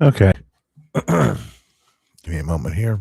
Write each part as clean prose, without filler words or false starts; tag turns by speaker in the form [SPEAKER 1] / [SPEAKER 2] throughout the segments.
[SPEAKER 1] Okay. Give me a moment here.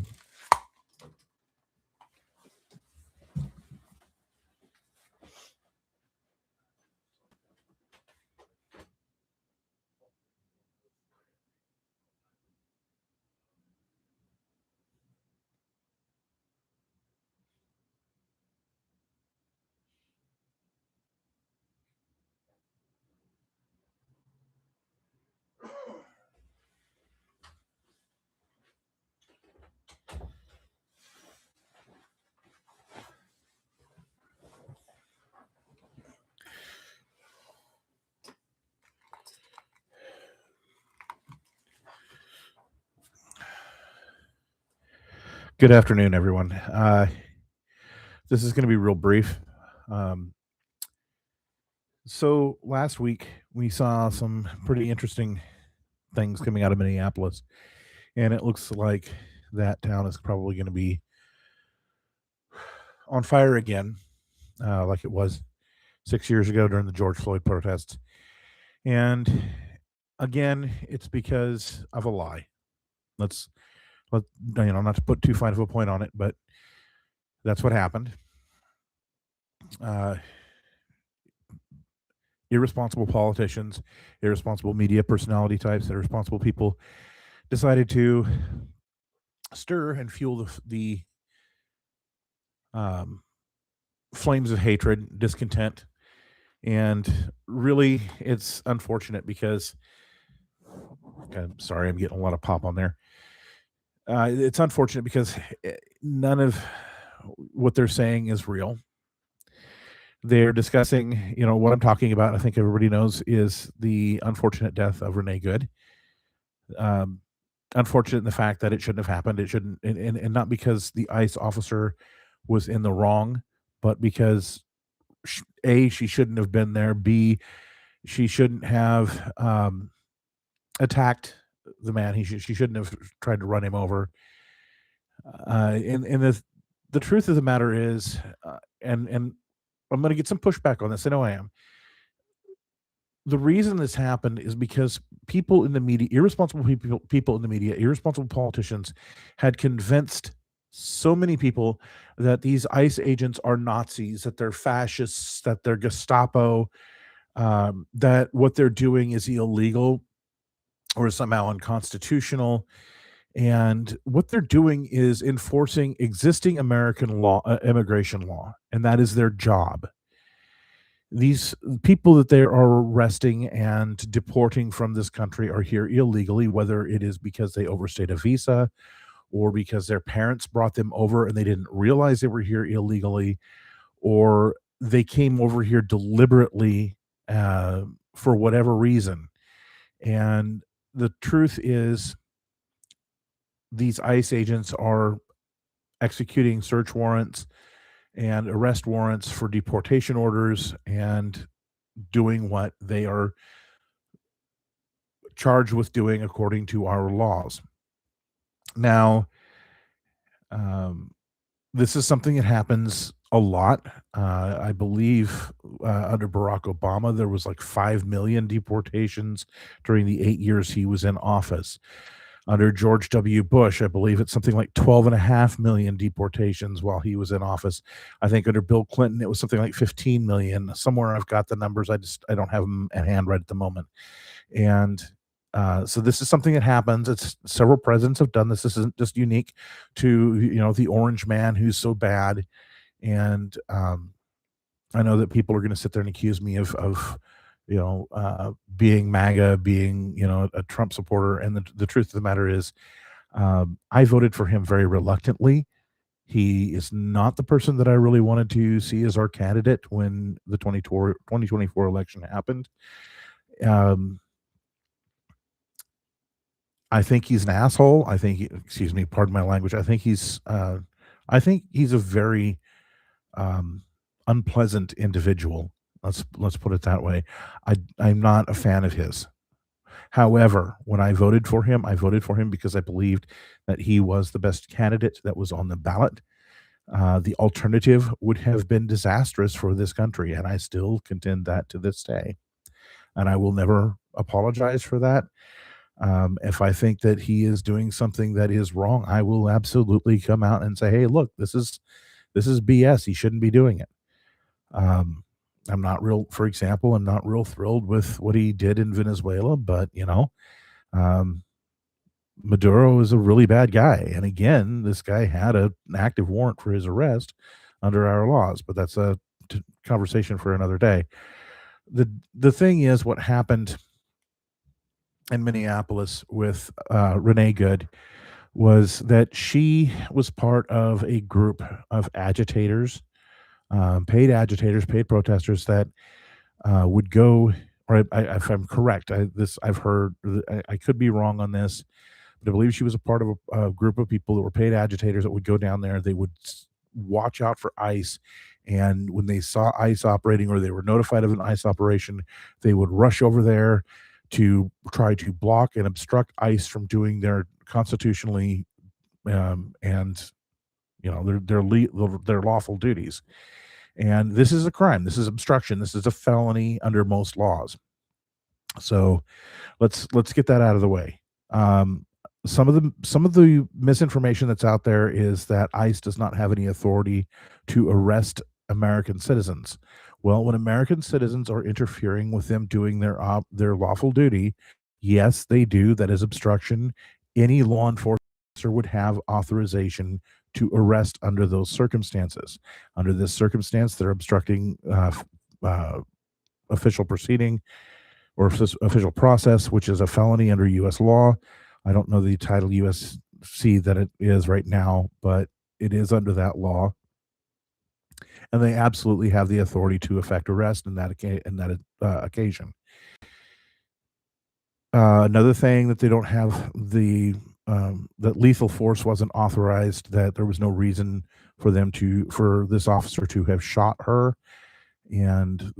[SPEAKER 1] Good afternoon, everyone. This is going to be real brief. Um, so last week we saw some pretty interesting things coming out of Minneapolis, and it looks like that town is probably going to be on fire again, like it was 6 years ago during the George Floyd protests. And again, it's because of a lie. Let's let not to put too fine of a point on it, but that's what happened. Uh, Irresponsible politicians, irresponsible media personality types, irresponsible people decided to stir and fuel the um, flames of hatred, discontent, and really, it's unfortunate because I'm sorry, I'm getting a lot of pop on there. It's unfortunate because none of what they're saying is real. They're discussing, what I'm talking about. I think everybody knows is the unfortunate death of Renee Good. Um, Unfortunate in the fact that it shouldn't have happened. It shouldn't, and not because the ICE officer was in the wrong, but because A, she shouldn't have been there. B, she shouldn't have attacked the man. She shouldn't have tried to run him over. And the truth of the matter is, and I'm going to get some pushback on this. I know I am. The reason this happened is because people in the media, irresponsible people in the media, irresponsible politicians, had convinced so many people that these ICE agents are Nazis, that they're fascists, that they're Gestapo, that what they're doing is illegal or somehow unconstitutional. And what they're doing is enforcing existing American law, immigration law, and that is their job. These people that they are arresting and deporting from this country are here illegally, whether it is because they overstayed a visa or because their parents brought them over and they didn't realize they were here illegally, or they came over here deliberately for whatever reason. And the truth is, these ICE agents are executing search warrants and arrest warrants for deportation orders and doing what they are charged with doing according to our laws. Now, um, this is something that happens a lot. I believe under Barack Obama, there was like 5 million deportations during the 8 years he was in office. Under George W. Bush, I believe it's something like 12.5 million deportations while he was in office. I think under Bill Clinton, it was something like 15 million. Somewhere I've got the numbers. I don't have them at hand right at the moment. And so this is something that happens. It's several presidents have done this. This isn't just unique to the orange man who's so bad. And I know that people are going to sit there and accuse me of being MAGA, being a Trump supporter. And the truth of the matter is, I voted for him very reluctantly. He is not the person that I really wanted to see as our candidate when the 2024 election happened. I think he's an asshole. Excuse me, pardon my language. I think he's a very unpleasant individual. Let's put it that way. I'm not a fan of his. However, when I voted for him because I believed that he was the best candidate that was on the ballot. The alternative would have been disastrous for this country, and I still contend that to this day. And I will never apologize for that. If I think that he is doing something that is wrong, I will absolutely come out and say, "Hey, look, this is BS. He shouldn't be doing it." Um, I'm not real, for example, I'm not real thrilled with what he did in Venezuela, but um, Maduro is a really bad guy. And again, this guy had an active warrant for his arrest under our laws, but that's a conversation for another day. The thing is, what happened in Minneapolis with Renee Good was that she was part of a group of agitators, paid protesters that would go, or if I'm correct, I've heard, I could be wrong on this, but I believe she was a part of a group of people that were paid agitators that would go down there. They would watch out for ICE, and when they saw ICE operating or they were notified of an ICE operation, they would rush over there to try to block and obstruct ICE from doing their constitutionally and their lawful duties. And this is a crime. This is obstruction. This is a felony under most laws. So let's get that out of the way. Um, some of the misinformation that's out there is that ICE does not have any authority to arrest American citizens. Well, when American citizens are interfering with them doing their lawful duty, yes, they do. That is obstruction. Any law enforcement officer would have authorization to arrest under those circumstances. Under this circumstance, they're obstructing uh, official proceeding or official process, which is a felony under U.S. law. I don't know the title USC that it is right now, but it is under that law, and they absolutely have the authority to effect arrest in that occasion. Another thing that they don't have that lethal force wasn't authorized. That there was no reason for this officer to have shot her, and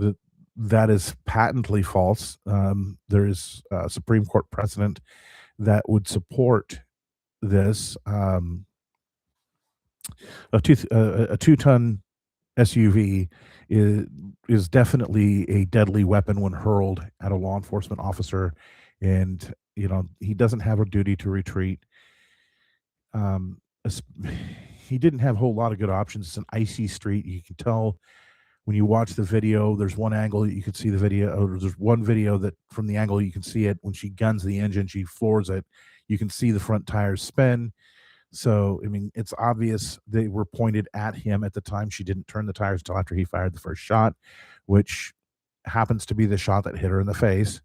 [SPEAKER 1] that is patently false. There is a Supreme Court precedent that would support this. A 2-ton SUV is definitely a deadly weapon when hurled at a law enforcement officer, and he doesn't have a duty to retreat. Um, he didn't have a whole lot of good options. It's an icy street. You can tell when you watch the video. There's one angle that you can see the video, or there's one video that from the angle you can see it when she guns the engine, she floors it. You can see the front tires spin. So, I mean, it's obvious they were pointed at him at the time. She didn't turn the tires until after he fired the first shot, which happens to be the shot that hit her in the face.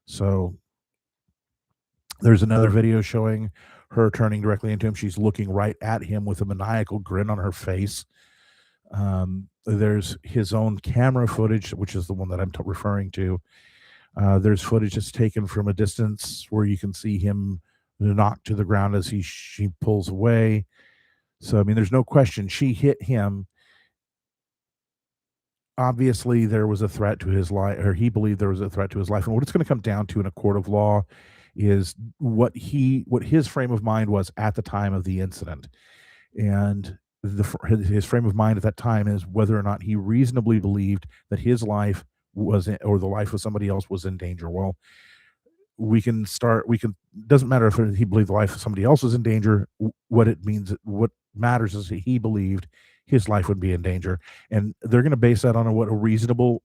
[SPEAKER 1] So, there's another video showing her turning directly into him. She's looking right at him with a maniacal grin on her face. There's his own camera footage, which is the one that I'm referring to. There's footage that's taken from a distance where you can see him knocked to the ground as she pulls away. So, I mean, there's no question she hit him. Obviously, there was a threat to his life, or he believed there was a threat to his life. And what it's going to come down to in a court of law is what his frame of mind was at the time of the incident. And his frame of mind at that time is whether or not he reasonably believed that his life or the life of somebody else was in danger. Well, doesn't matter if he believed the life of somebody else was in danger. What matters is that he believed his life would be in danger, and they're going to base that on what a reasonable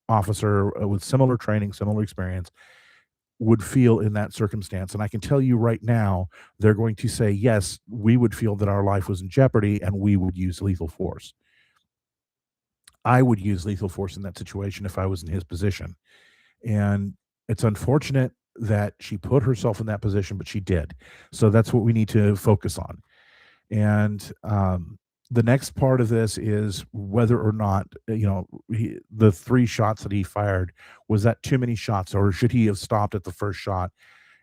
[SPEAKER 1] officer with similar training, similar experience would feel in that circumstance. And I can tell you right now, they're going to say, yes, we would feel that our life was in jeopardy and we would use lethal force. I would use lethal force in that situation if I was in his position. And it's unfortunate that she put herself in that position, but she did. So that's what we need to focus on. And the next part of this is whether or not, the 3 shots that he fired, was that too many shots, or should he have stopped at the first shot?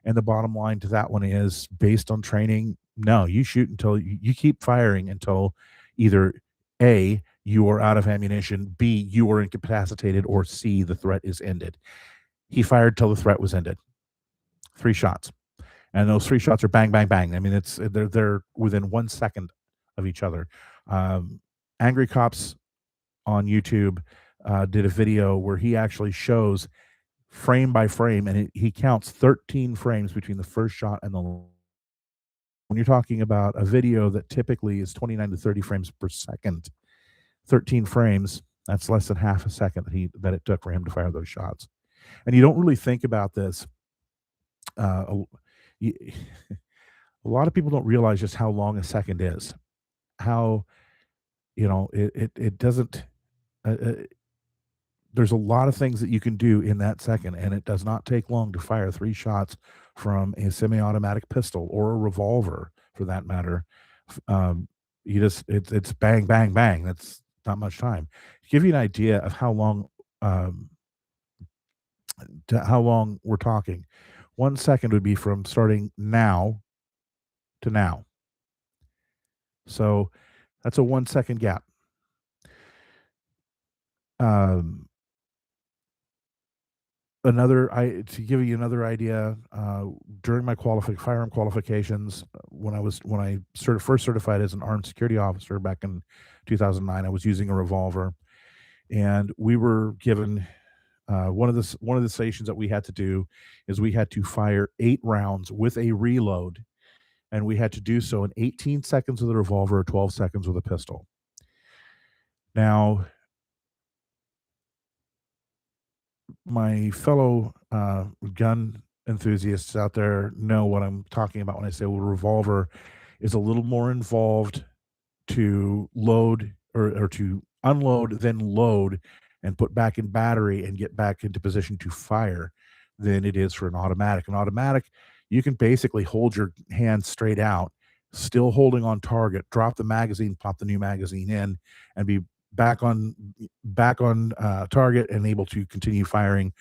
[SPEAKER 1] And the bottom line to that one is, based on training, no, you shoot until you keep firing until either A, you are out of ammunition, B, you are incapacitated, or C, the threat is ended. He fired till the threat was ended. 3 shots. And those 3 shots are bang, bang, bang. I mean, they're within 1 second of each other. Angry Cops on YouTube did a video where he actually shows frame by frame, and he counts 13 frames between the first shot and the when you're talking about a video that typically is 29 to 30 frames per second, 13 frames, that's less than half a second that it took for him to fire those shots. And you don't really think about this. A, a lot of people don't realize just how long a second is. How it doesn't. There's a lot of things that you can do in that second, and it does not take long to fire 3 shots from a semi-automatic pistol or a revolver, for that matter. It's bang, bang, bang. That's not much time. To give you an idea of um, how long we're talking, 1 second would be from starting now to now. So that's a 1 second gap. Um, to give you another idea, during my firearm qualifications, when I first certified as an armed security officer back in 2009, I was using a revolver, and we were given one of the stations that we had to do is we had to fire 8 rounds with a reload, and we had to do so in 18 seconds with a revolver, 12 seconds with a pistol. Now, my fellow gun enthusiasts out there know what I'm talking about when I say, well, a revolver is a little more involved to load or to unload, then load and put back in battery and get back into position to fire than it is for an automatic. An automatic, you can basically hold your hand straight out, still holding on target, drop the magazine, pop the new magazine in, and be back on target and able to continue firing,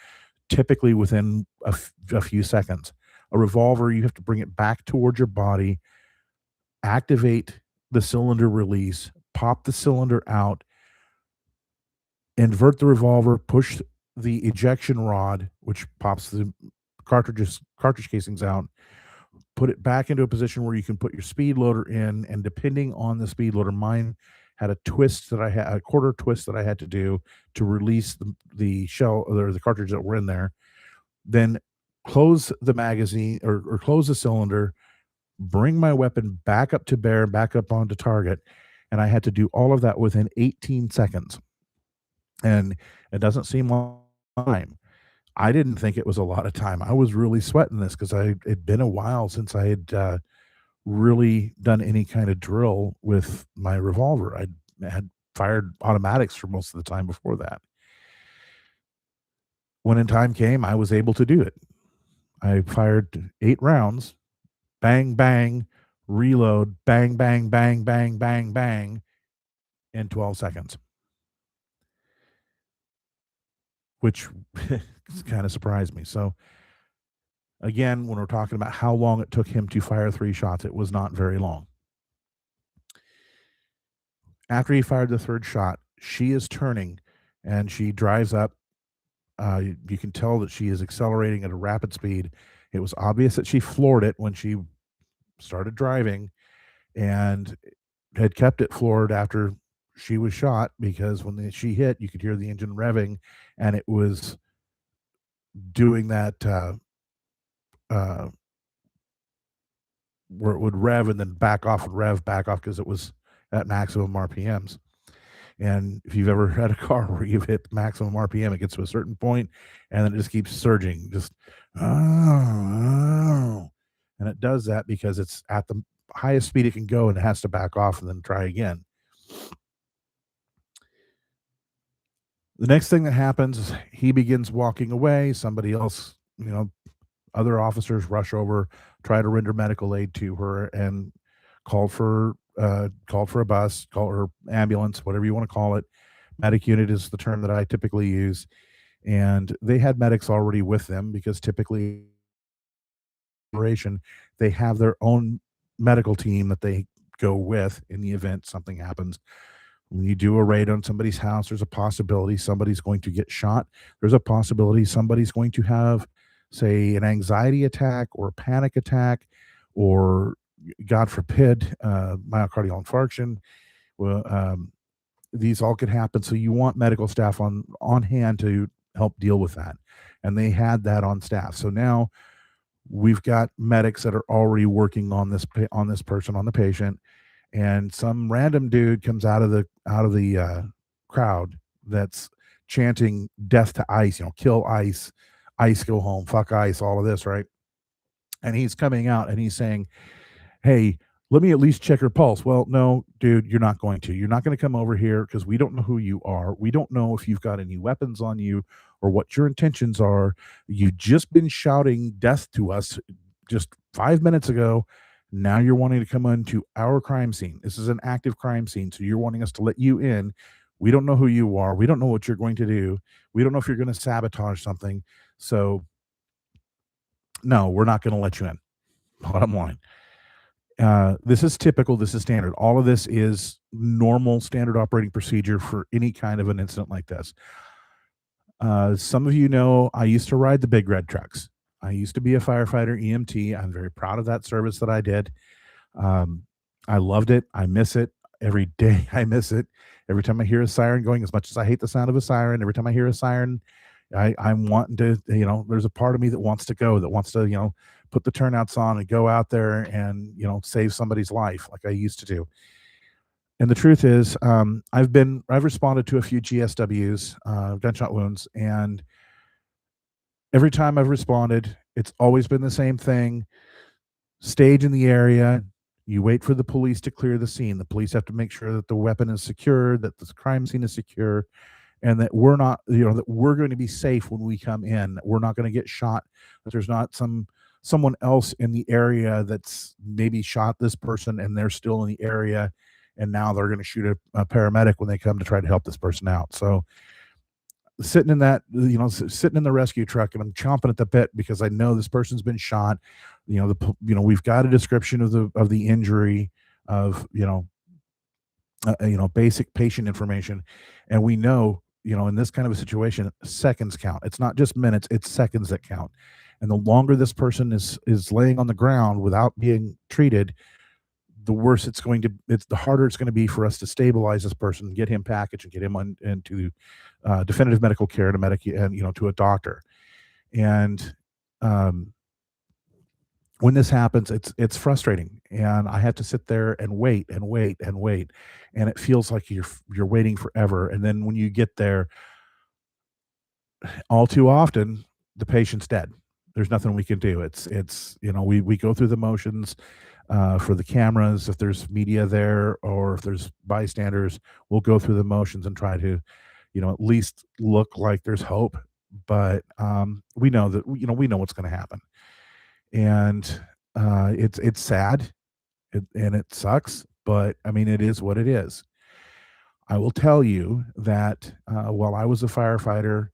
[SPEAKER 1] typically within a few seconds. A revolver, you have to bring it back towards your body, activate the cylinder release, pop the cylinder out, invert the revolver, push the ejection rod, which pops the cartridge casings out, put it back into a position where you can put your speed loader in, and depending on the speed loader, mine had a quarter twist that I had to do to release the shell or the cartridge that were in there. Then close the magazine or close the cylinder, bring my weapon back up to bear, back up onto target, and I had to do all of that within 18 seconds. And it doesn't seem long time. I didn't think it was a lot of time. I was really sweating this because it'd been a while since I had really done any kind of drill with my revolver. I had fired automatics for most of the time before that. When in time came, I was able to do it. I fired 8 rounds, bang, bang, reload, bang, bang, bang, bang, bang, bang, in 12 seconds, which kind of surprised me. So, again, when we're talking about how long it took him to fire 3 shots, it was not very long. After he fired the 3rd shot, she is turning and she drives up. You can tell that she is accelerating at a rapid speed. It was obvious that she floored it when she started driving and had kept it floored after she was shot, because when she hit, you could hear the engine revving, and it was doing that where it would rev and then back off and rev back off because it was at maximum RPMs. And if you've ever had a car where you've hit maximum RPM, it gets to a certain point and then it just keeps surging, just and it does that because it's at the highest speed it can go and it has to back off and then try again. The next thing that happens is he begins walking away. Somebody else, other officers rush over, try to render medical aid to her, and called for a bus, call her ambulance, whatever you want to call it. Medic unit is the term that I typically use. And they had medics already with them because typically they have their own medical team that they go with in the event something happens. When you do a raid on somebody's house, there's a possibility somebody's going to get shot. There's a possibility somebody's going to have, say, an anxiety attack or a panic attack, or God forbid, myocardial infarction. Well, these all could happen. So you want medical staff on hand to help deal with that. and they had that on staff. So now we've got medics that are already working on this person, on the patient, and some random dude comes out of the crowd that's chanting death to ICE, kill ICE, ICE go home, fuck ICE, all of this, right? And he's coming out and he's saying, hey, let me at least check her pulse. Well, no, dude, you're not going to. You're not going to come over here because we don't know who you are. We don't know if you've got any weapons on you or what your intentions are. You've just been shouting death to us just 5 minutes ago. Now you're wanting to come into our crime scene. This is an active crime scene. So you're wanting us to let you in. We don't know who you are. We don't know what you're going to do. We don't know if you're going to sabotage something. So, no, we're not going to let you in. Bottom line. This is typical. This is standard. All of this is normal standard operating procedure for any kind of an incident like this. Some of you know I used to ride the big red trucks. I used to be a firefighter EMT. I'm very proud of that service that I did. I loved it. I miss it every day. I miss it. Every time I hear a siren going, as much as I hate the sound of a siren, every time I hear a siren, I'm wanting to, there's a part of me that wants to go, that wants to, put the turnouts on and go out there and, save somebody's life like I used to do. And the truth is, I've responded to a few GSWs, gunshot wounds, and every time I've responded, it's always been the same thing. Stage in the area, you wait for the police to clear the scene. The police have to make sure that the weapon is secure, that the crime scene is secure, and that we're not, that we're going to be safe when we come in, that we're not going to get shot, that there's not someone else in the area that's maybe shot this person and they're still in the area, and now they're going to shoot a paramedic when they come to try to help this person out. So sitting in that, sitting in the rescue truck, and I'm chomping at the bit because I know this person's been shot. We've got a description of the injury, of basic patient information, and we know, in this kind of a situation, seconds count. It's not just minutes, it's seconds that count. And the longer this person is laying on the ground without being treated, the worse the harder it's going to be for us to stabilize this person, get him packaged, and get him into definitive medical care, and to a doctor. And when this happens, it's frustrating, and I have to sit there and wait and wait and wait, and it feels like you're waiting forever. And then when you get there, all too often, the patient's dead. There's nothing we can do. We go through the motions for the cameras. If there's media there or if there's bystanders, we'll go through the motions and try to, at least look like there's hope. But we know that, we know what's going to happen. And it's sad, and it sucks, but I mean, it is what it is. I will tell you that while I was a firefighter,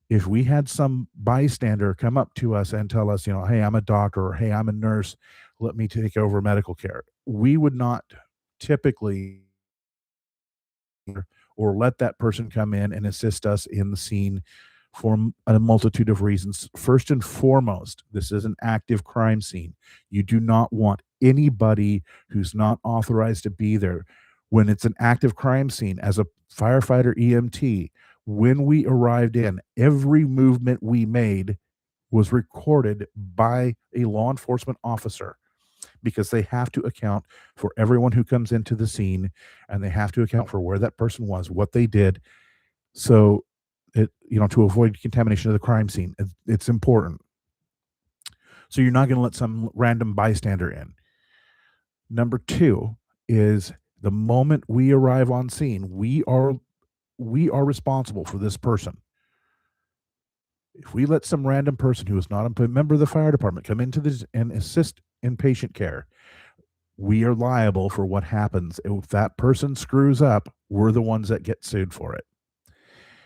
[SPEAKER 1] if we had some bystander come up to us and tell us, hey, I'm a doctor, or hey, I'm a nurse, let me take over medical care, we would not typically or let that person come in and assist us in the scene for a multitude of reasons. First and foremost, this is an active crime scene. You do not want anybody who's not authorized to be there. When it's an active crime scene, as a firefighter EMT, when we arrived in, every movement we made was recorded by a law enforcement officer, because they have to account for everyone who comes into the scene, and they have to account for where that person was, what they did. So to avoid contamination of the crime scene, it's important. So you're not going to let some random bystander in. Number two is, the moment we arrive on scene, we are responsible for this person. If we let some random person who is not a member of the fire department come into this and assist in patient care, we are liable for what happens. If that person screws up, we're the ones that get sued for it.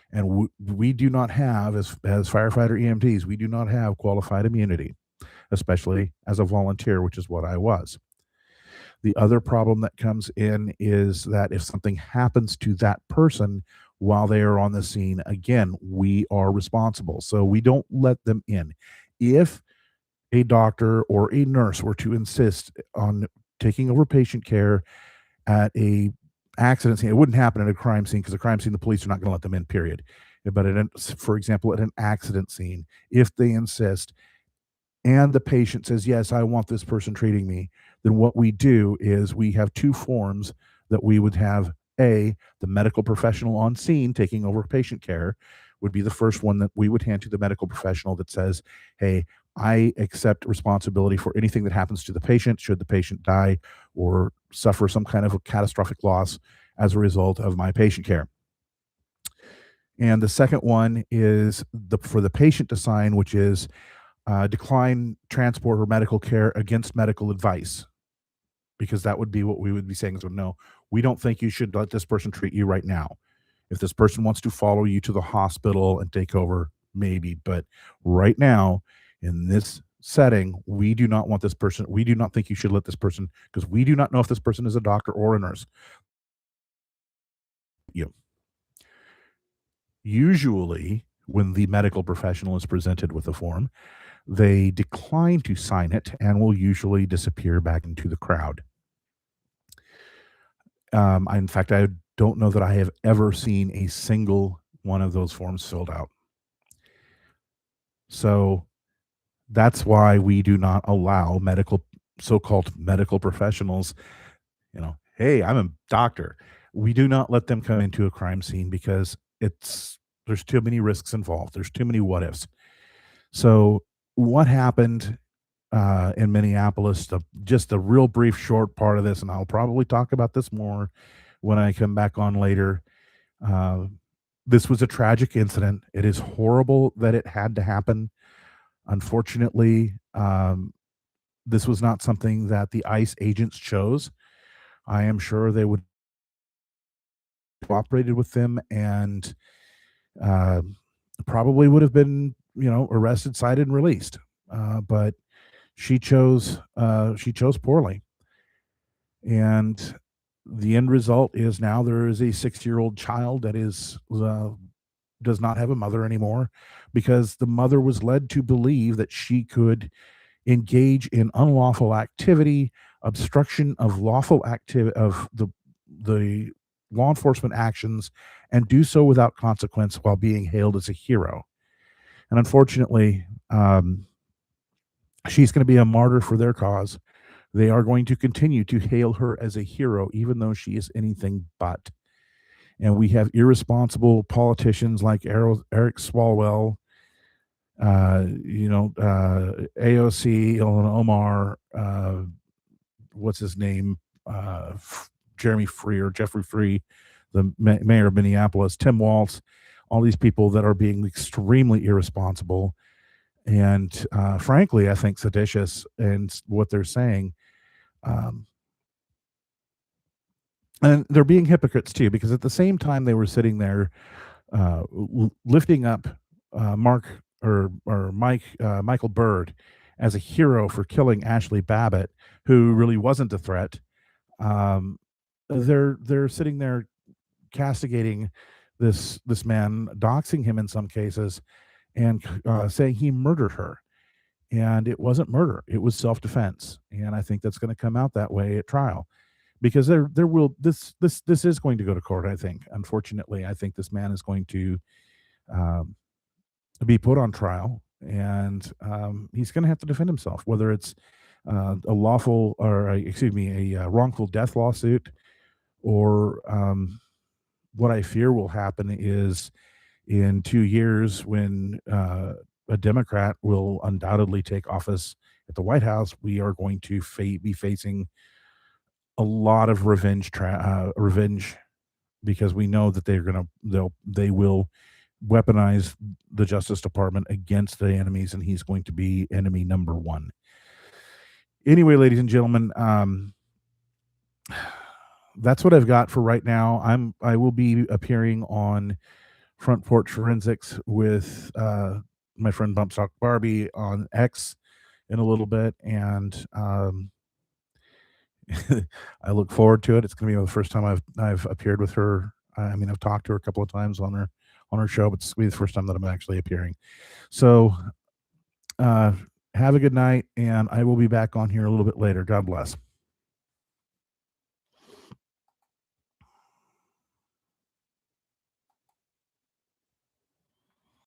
[SPEAKER 1] And we do not have, as firefighter EMTs, we do not have qualified immunity, especially as a volunteer, which is what I was. The other problem that comes in is that if something happens to that person while they are on the scene, again, we are responsible. So we don't let them in. If a doctor or a nurse were to insist on taking over patient care at a accident scene, it wouldn't happen at a crime scene, because a crime scene, the police are not going to let them in, period. But for example, at an accident scene, if they insist and the patient says, yes, I want this person treating me, then what we do is we have two forms that we would have. The medical professional on scene taking over patient care would be the first one that we would hand to the medical professional that says, hey, I accept responsibility for anything that happens to the patient should the patient die or suffer some kind of a catastrophic loss as a result of my patient care. And the second one is for the patient to sign, which is decline transport or medical care against medical advice, because that would be what we would be saying is, no, we don't think you should let this person treat you right now. If this person wants to follow you to the hospital and take over, maybe, but right now in this setting, we do not want this person. We do not think you should let this person, because we do not know if this person is a doctor or a nurse. Usually, when the medical professional is presented with a form, they decline to sign it and will usually disappear back into the crowd. In fact, I don't know that I have ever seen a single one of those forms filled out. So that's why we do not allow so-called medical professionals, hey, I'm a doctor. We do not let them come into a crime scene because there's too many risks involved. There's too many what ifs. So what happened in Minneapolis, just a real brief short part of this, and I'll probably talk about this more when I come back on later. This was a tragic incident. It is horrible that it had to happen. Unfortunately, this was not something that the ICE agents chose. I am sure they would have cooperated with them and probably would have been, arrested, cited, and released. But she chose poorly. And the end result is now there is a 6-year-old child that does not have a mother anymore, because the mother was led to believe that she could engage in unlawful activity, obstruction of lawful activity of the law enforcement actions, and do so without consequence while being hailed as a hero. And unfortunately, she's going to be a martyr for their cause. They are going to continue to hail her as a hero, even though she is anything but. And we have irresponsible politicians like Eric Swalwell, AOC, Ilhan Omar, what's his name, Jeffrey Free, the mayor of Minneapolis, Tim Walz, all these people that are being extremely irresponsible and frankly, I think seditious in what they're saying. And they're being hypocrites too, because at the same time they were sitting there lifting up Michael Byrd as a hero for killing Ashley Babbitt, who really wasn't a threat. They're sitting there castigating this man, doxing him in some cases, and saying he murdered her. And it wasn't murder; it was self-defense. And I think that's going to come out that way at trial, because this is going to go to court. I think, unfortunately, I think this man is going to be put on trial, and he's going to have to defend himself, whether it's a wrongful death lawsuit, or what I fear will happen is in 2 years, when a Democrat will undoubtedly take office at the White House, we are going to be facing a lot of revenge, because we know that they will weaponize the Justice Department against the enemies, and he's going to be enemy number one. Anyway, ladies and gentlemen, that's what I've got for right now. I will be appearing on Front Porch Forensics with my friend Bumpstock Barbie on X in a little bit, and I look forward to it. It's going to be the first time I've appeared with her. I mean, I've talked to her a couple of times on her show, but it's going to be the first time that I'm actually appearing. So have a good night, and I will be back on here a little bit later. God bless.